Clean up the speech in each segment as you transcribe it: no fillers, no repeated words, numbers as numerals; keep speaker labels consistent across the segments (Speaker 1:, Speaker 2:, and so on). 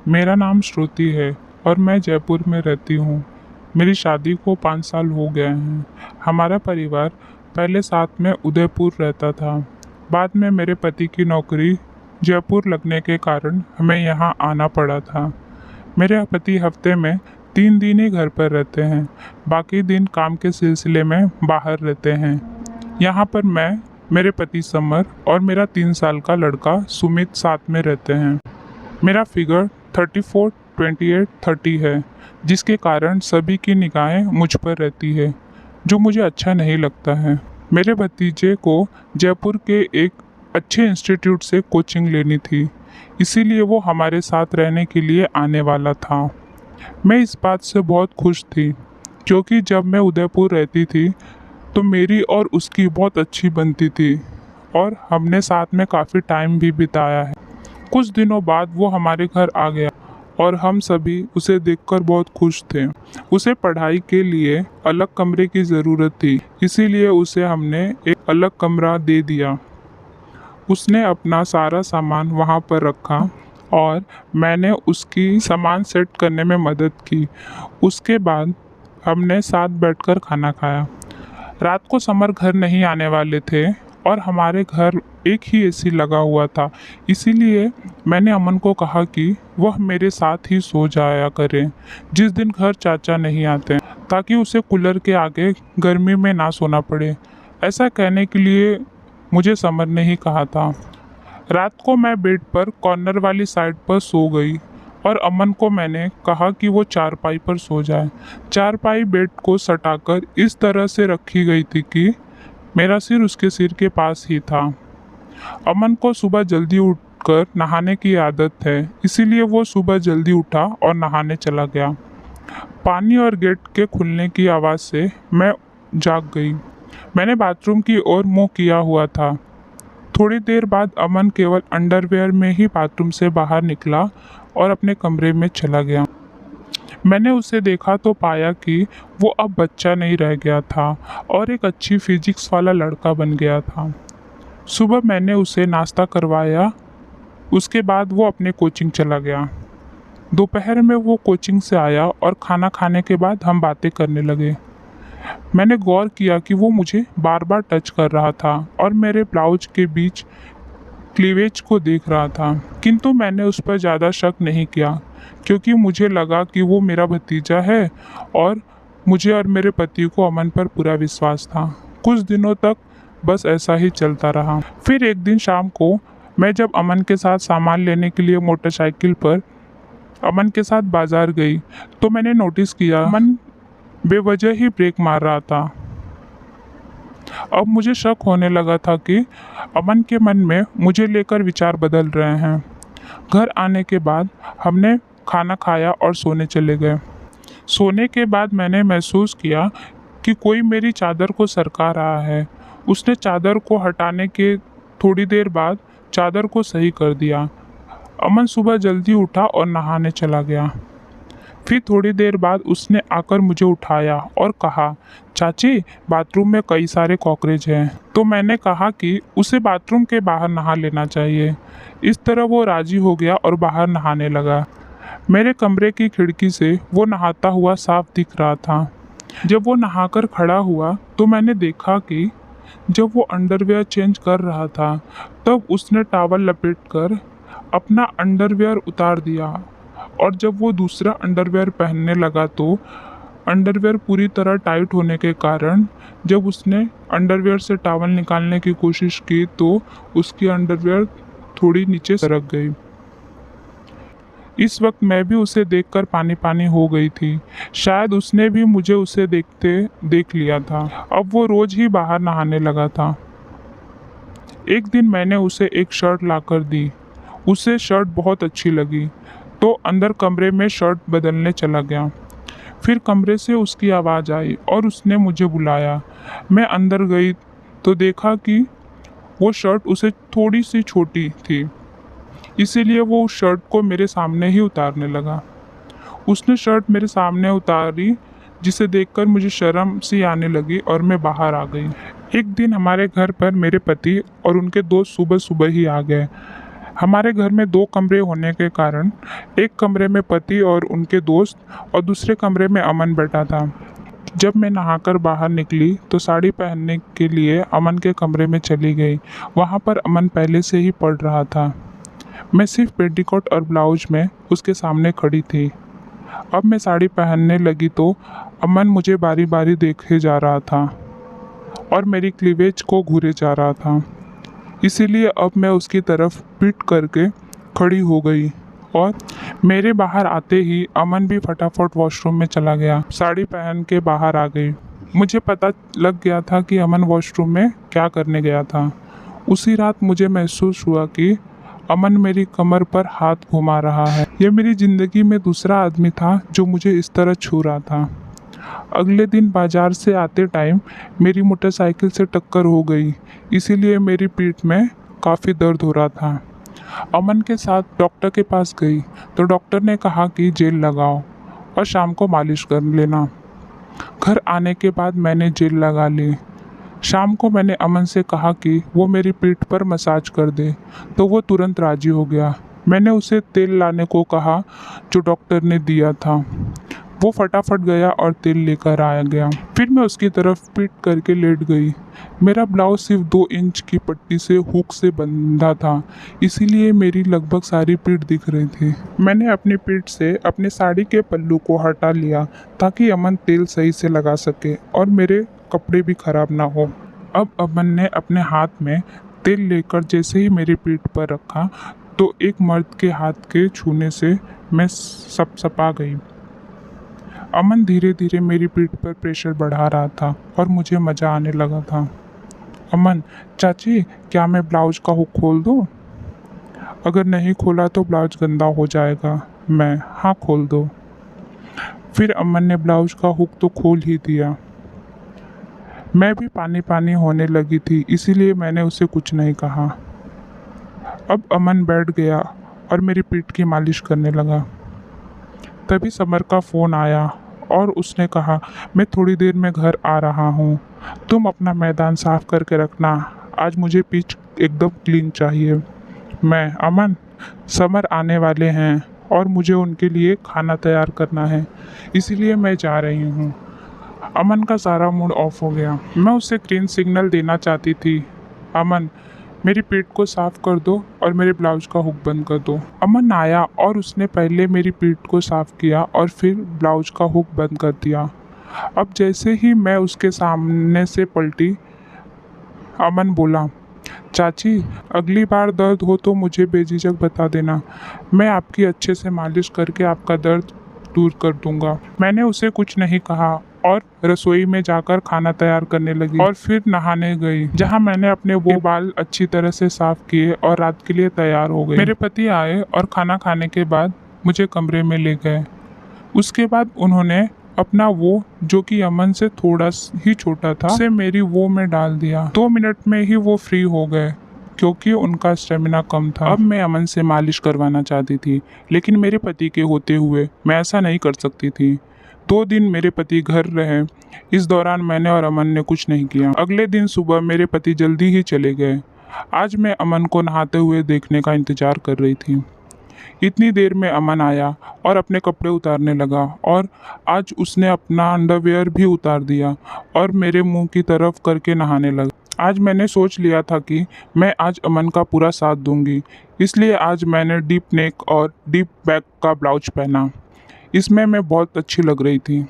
Speaker 1: मेरा नाम श्रुति है और मैं जयपुर में रहती हूँ। मेरी शादी को 5 साल हो गए हैं। हमारा परिवार पहले साथ में उदयपुर रहता था। बाद में मेरे पति की नौकरी जयपुर लगने के कारण हमें यहाँ आना पड़ा था। मेरे पति हफ्ते में 3 दिन ही घर पर रहते हैं, बाकी दिन काम के सिलसिले में बाहर रहते हैं। यहाँ पर मैं, मेरे पति समर और मेरा 3 साल का लड़का सुमित साथ में रहते हैं। मेरा फिगर 34, 28, 30 है, जिसके कारण सभी की निगाहें मुझ पर रहती है, जो मुझे अच्छा नहीं लगता है। मेरे भतीजे को जयपुर के एक अच्छे इंस्टीट्यूट से कोचिंग लेनी थी, इसीलिए वो हमारे साथ रहने के लिए आने वाला था। मैं इस बात से बहुत खुश थी, क्योंकि जब मैं उदयपुर रहती थी तो मेरी और उसकी बहुत अच्छी बनती थी और हमने साथ में काफ़ी टाइम भी बिताया है। कुछ दिनों बाद वो हमारे घर आ गया और हम सभी उसे देखकर बहुत खुश थे। उसे पढ़ाई के लिए अलग कमरे की ज़रूरत थी, इसीलिए उसे हमने एक अलग कमरा दे दिया। उसने अपना सारा सामान वहाँ पर रखा और मैंने उसकी सामान सेट करने में मदद की। उसके बाद हमने साथ बैठकर खाना खाया। रात को समर घर नहीं आने वाले थे और हमारे घर एक ही एसी लगा हुआ था, इसीलिए मैंने अमन को कहा कि वह मेरे साथ ही सो जाया करे जिस दिन घर चाचा नहीं आते, ताकि उसे कूलर के आगे गर्मी में ना सोना पड़े। ऐसा कहने के लिए मुझे समर ने ही कहा था। रात को मैं बेड पर कॉर्नर वाली साइड पर सो गई और अमन को मैंने कहा कि वो चारपाई पर सो जाए। चारपाई बेड को सटाकर इस तरह से रखी गई थी कि मेरा सिर उसके सिर के पास ही था। अमन को सुबह जल्दी उठकर नहाने की आदत है, इसीलिए वो सुबह जल्दी उठा और नहाने चला गया। पानी और गेट के खुलने की आवाज़ से मैं जाग गई। मैंने बाथरूम की ओर मुंह किया हुआ था। थोड़ी देर बाद अमन केवल अंडरवेयर में ही बाथरूम से बाहर निकला और अपने कमरे में चला गया। मैंने उसे देखा तो पाया कि वो अब बच्चा नहीं रह गया था और एक अच्छी फिजिक्स वाला लड़का बन गया था। सुबह मैंने उसे नाश्ता करवाया, उसके बाद वो अपने कोचिंग चला गया। दोपहर में वो कोचिंग से आया और खाना खाने के बाद हम बातें करने लगे। मैंने गौर किया कि वो मुझे बार बार टच कर रहा था और मेरे ब्लाउज के बीच क्लीवेज को देख रहा था, किंतु मैंने उस पर ज़्यादा शक नहीं किया, क्योंकि मुझे लगा कि वो मेरा भतीजा है और मुझे और मेरे पति को अमन पर पूरा विश्वास था। कुछ दिनों तक बस ऐसा ही चलता रहा। फिर एक दिन शाम को मैं जब अमन के साथ सामान लेने के लिए मोटरसाइकिल पर अमन के साथ बाजार गई तो मैंने नोटिस किया अमन बेवजह ही ब्रेक मार रहा था। अब मुझे शक होने लगा था कि अमन के मन में मुझे लेकर विचार बदल रहे हैं। घर आने के बाद हमने खाना खाया और सोने चले गए। सोने के बाद मैंने महसूस किया कि कोई मेरी चादर को सरका रहा है। उसने चादर को हटाने के थोड़ी देर बाद चादर को सही कर दिया। अमन सुबह जल्दी उठा और नहाने चला गया। फिर थोड़ी देर बाद उसने आकर मुझे उठाया और कहा, चाची बाथरूम में कई सारे कॉकरोच हैं। तो मैंने कहा कि उसे बाथरूम के बाहर नहा लेना चाहिए। इस तरह वो राजी हो गया और बाहर नहाने लगा। मेरे कमरे की खिड़की से वो नहाता हुआ साफ दिख रहा था। जब वो नहाकर खड़ा हुआ तो मैंने देखा कि जब वो अंडरवेयर चेंज कर रहा था तब उसने टॉवल लपेटकर अपना अंडरवेयर उतार दिया और जब वो दूसरा अंडरवेयर पहनने लगा तो अंडरवेयर पूरी तरह टाइट होने के कारण जब उसने अंडरवेयर से टॉवल निकालने की कोशिश की तो उसकी अंडरवेयर थोड़ी नीचे सरक गई। इस वक्त मैं भी उसे देखकर पानी पानी हो गई थी। शायद उसने भी मुझे उसे देखते देख लिया था। अब वो रोज ही बाहर नहाने लगा था। एक दिन मैंने उसे एक शर्ट लाकर दी। उसे शर्ट बहुत अच्छी लगी तो अंदर कमरे में शर्ट बदलने चला गया। फिर कमरे से उसकी आवाज़ आई और उसने मुझे बुलाया। मैं अंदर गई तो देखा कि वो शर्ट उसे थोड़ी सी छोटी थी, इसीलिए वो उस शर्ट को मेरे सामने ही उतारने लगा। उसने शर्ट मेरे सामने उतारी, जिसे देखकर मुझे शर्म सी आने लगी और मैं बाहर आ गई। एक दिन हमारे घर पर मेरे पति और उनके दोस्त सुबह सुबह ही आ गए। हमारे घर में 2 कमरे होने के कारण एक कमरे में पति और उनके दोस्त और दूसरे कमरे में अमन बैठा था। जब मैं नहाकर बाहर निकली तो साड़ी पहनने के लिए अमन के कमरे में चली गई। वहाँ पर अमन पहले से ही पढ़ रहा था। मैं सिर्फ पेटीकोट और ब्लाउज में उसके सामने खड़ी थी। अब मैं साड़ी पहनने लगी तो अमन मुझे बारी बारी देखे जा रहा था और मेरी क्लीवेज को घूरे जा रहा था। इसीलिए अब मैं उसकी तरफ पीठ करके खड़ी हो गई और मेरे बाहर आते ही अमन भी फटाफट वॉशरूम में चला गया। साड़ी पहन के बाहर आ गई। मुझे पता लग गया था कि अमन वॉशरूम में क्या करने गया था। उसी रात मुझे महसूस हुआ कि अमन मेरी कमर पर हाथ घुमा रहा है। यह मेरी ज़िंदगी में दूसरा आदमी था जो मुझे इस तरह छू रहा था। अगले दिन बाजार से आते टाइम मेरी मोटरसाइकिल से टक्कर हो गई, इसीलिए मेरी पीठ में काफ़ी दर्द हो रहा था। अमन के साथ डॉक्टर के पास गई तो डॉक्टर ने कहा कि जेल लगाओ और शाम को मालिश कर लेना। घर आने के बाद मैंने जेल लगा ली। शाम को मैंने अमन से कहा कि वो मेरी पीठ पर मसाज कर दे, तो वो तुरंत राजी हो गया। मैंने उसे तेल लाने को कहा जो डॉक्टर ने दिया था। वो फटाफट गया और तेल लेकर आया गया। फिर मैं उसकी तरफ पीठ करके लेट गई। मेरा ब्लाउज सिर्फ 2 इंच की पट्टी से हुक से बंधा था, इसीलिए मेरी लगभग सारी पीठ दिख रही थी। मैंने अपनी पीठ से अपनी साड़ी के पल्लू को हटा लिया ताकि अमन तेल सही से लगा सके और मेरे कपड़े भी खराब ना हो। अब अमन ने अपने हाथ में तेल लेकर जैसे ही मेरी पीठ पर रखा तो एक मर्द के हाथ के छूने से मैं सपसपा गई। अमन धीरे धीरे मेरी पीठ पर प्रेशर बढ़ा रहा था और मुझे मज़ा आने लगा था। अमन, चाची क्या मैं ब्लाउज का हुक खोल दूँ? अगर नहीं खोला तो ब्लाउज गंदा हो जाएगा। मैं, हाँ खोल दो। फिर अमन ने ब्लाउज का हुक तो खोल ही दिया। मैं भी पानी पानी होने लगी थी, इसीलिए मैंने उसे कुछ नहीं कहा। अब अमन बैठ गया और मेरी पीठ की मालिश करने लगा। तभी समर का फ़ोन आया और उसने कहा, मैं थोड़ी देर में घर आ रहा हूँ, तुम अपना मैदान साफ करके रखना, आज मुझे पिच एकदम क्लीन चाहिए। मैं, अमन, समर आने वाले हैं और मुझे उनके लिए खाना तैयार करना है, इसीलिए मैं जा रही हूँ। अमन का सारा मूड ऑफ हो गया। मैं उसे ग्रीन सिग्नल देना चाहती थी। अमन, मेरी पीठ को साफ कर दो और मेरे ब्लाउज का हुक बंद कर दो। अमन आया और उसने पहले मेरी पीठ को साफ किया और फिर ब्लाउज का हुक बंद कर दिया। अब जैसे ही मैं उसके सामने से पलटी, अमन बोला, चाची अगली बार दर्द हो तो मुझे बेझिझक बता देना, मैं आपकी अच्छे से मालिश करके आपका दर्द दूर कर दूंगा। मैंने उसे कुछ नहीं कहा और रसोई में जाकर खाना तैयार करने लगी और फिर नहाने गई, जहां मैंने अपने वो बाल अच्छी तरह से साफ किए और रात के लिए तैयार हो गई। मेरे पति आए और खाना खाने के बाद मुझे कमरे में ले गए। उसके बाद उन्होंने अपना वो, जो कि अमन से थोड़ा ही छोटा था, उसे मेरी वो में डाल दिया। 2 मिनट में ही वो फ्री हो गए क्योंकि उनका स्टेमिना कम था। अब मैं अमन से मालिश करवाना चाहती थी, लेकिन मेरे पति के होते हुए मैं ऐसा नहीं कर सकती थी। 2 दिन मेरे पति घर रहे। इस दौरान मैंने और अमन ने कुछ नहीं किया। अगले दिन सुबह मेरे पति जल्दी ही चले गए। आज मैं अमन को नहाते हुए देखने का इंतजार कर रही थी। इतनी देर में अमन आया और अपने कपड़े उतारने लगा और आज उसने अपना अंडरवियर भी उतार दिया और मेरे मुंह की तरफ करके नहाने लगा। आज मैंने सोच लिया था कि मैं आज अमन का पूरा साथ दूंगी, इसलिए आज मैंने डीप नेक और डीप बैक का ब्लाउज पहना। इसमें मैं बहुत अच्छी लग रही थी।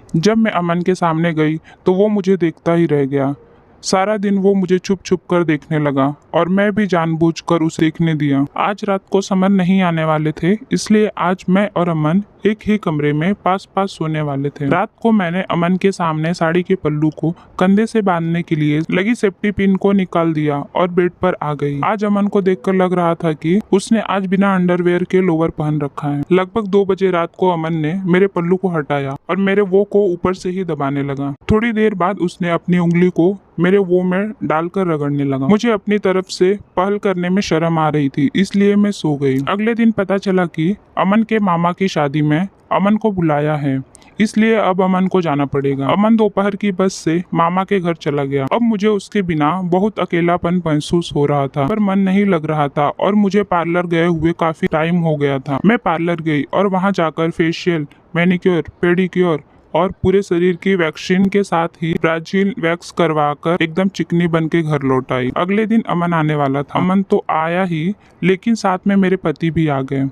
Speaker 1: जब मैं अमन के सामने गई तो वो मुझे देखता ही रह गया। सारा दिन वो मुझे छुप छुप कर देखने लगा और मैं भी जानबूझकर उसे देखने दिया। आज रात को समर नहीं आने वाले थे, इसलिए आज मैं और अमन एक ही कमरे में पास पास सोने वाले थे। रात को मैंने अमन के सामने साड़ी के पल्लू को कंधे से बांधने के लिए लगी सेफ्टी पिन को निकाल दिया और बेड पर आ गई। आज अमन को देखकर लग रहा था कि उसने आज बिना अंडरवेयर के लोअर पहन रखा है। लगभग 2 बजे रात को अमन ने मेरे पल्लू को हटाया और मेरे वो को ऊपर से ही दबाने लगा। थोड़ी देर बाद उसने अपनी उंगली को मेरे वो में डालकर रगड़ने लगा। मुझे अपनी तरफ से पहल करने में शर्म आ रही थी, इसलिए मैं सो गई। अगले दिन पता चला कि अमन के मामा की शादी में अमन को बुलाया है, इसलिए अब अमन को जाना पड़ेगा। अमन दोपहर की बस से मामा के घर चला गया। अब मुझे उसके बिना बहुत अकेलापन महसूस हो रहा था, पर मन नहीं लग रहा था और मुझे पार्लर गए हुए काफी टाइम हो गया था। मैं पार्लर गई और वहां जाकर फेशियल, मैनिक्योर, पेडिक्योर और पूरे शरीर की वैक्सीन के साथ ही ब्राजील वैक्स करवाकर एकदम चिकनी बन के घर लौट आई। अगले दिन अमन आने वाला था। अमन तो आया ही, लेकिन साथ में मेरे पति भी आ गए।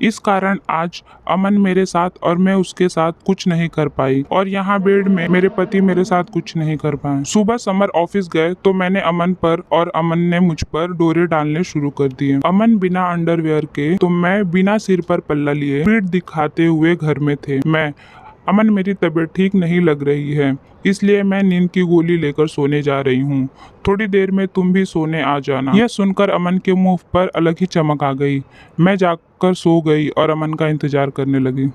Speaker 1: इस कारण आज अमन मेरे साथ और मैं उसके साथ कुछ नहीं कर पाई, और यहाँ बेड में मेरे पति मेरे साथ कुछ नहीं कर पाए। सुबह समर ऑफिस गए तो मैंने अमन पर और अमन ने मुझ पर डोरे डालने शुरू कर दिए। अमन बिना अंडरवेयर के तो मैं बिना सिर पर पल्ला लिए पीठ दिखाते हुए घर में थे। अमन, मेरी तबीयत ठीक नहीं लग रही है, इसलिए मैं नींद की गोली लेकर सोने जा रही हूँ। थोड़ी देर में तुम भी सोने आ जाना। यह सुनकर अमन के मुंह पर अलग ही चमक आ गई। मैं जाकर सो गई और अमन का इंतजार करने लगी।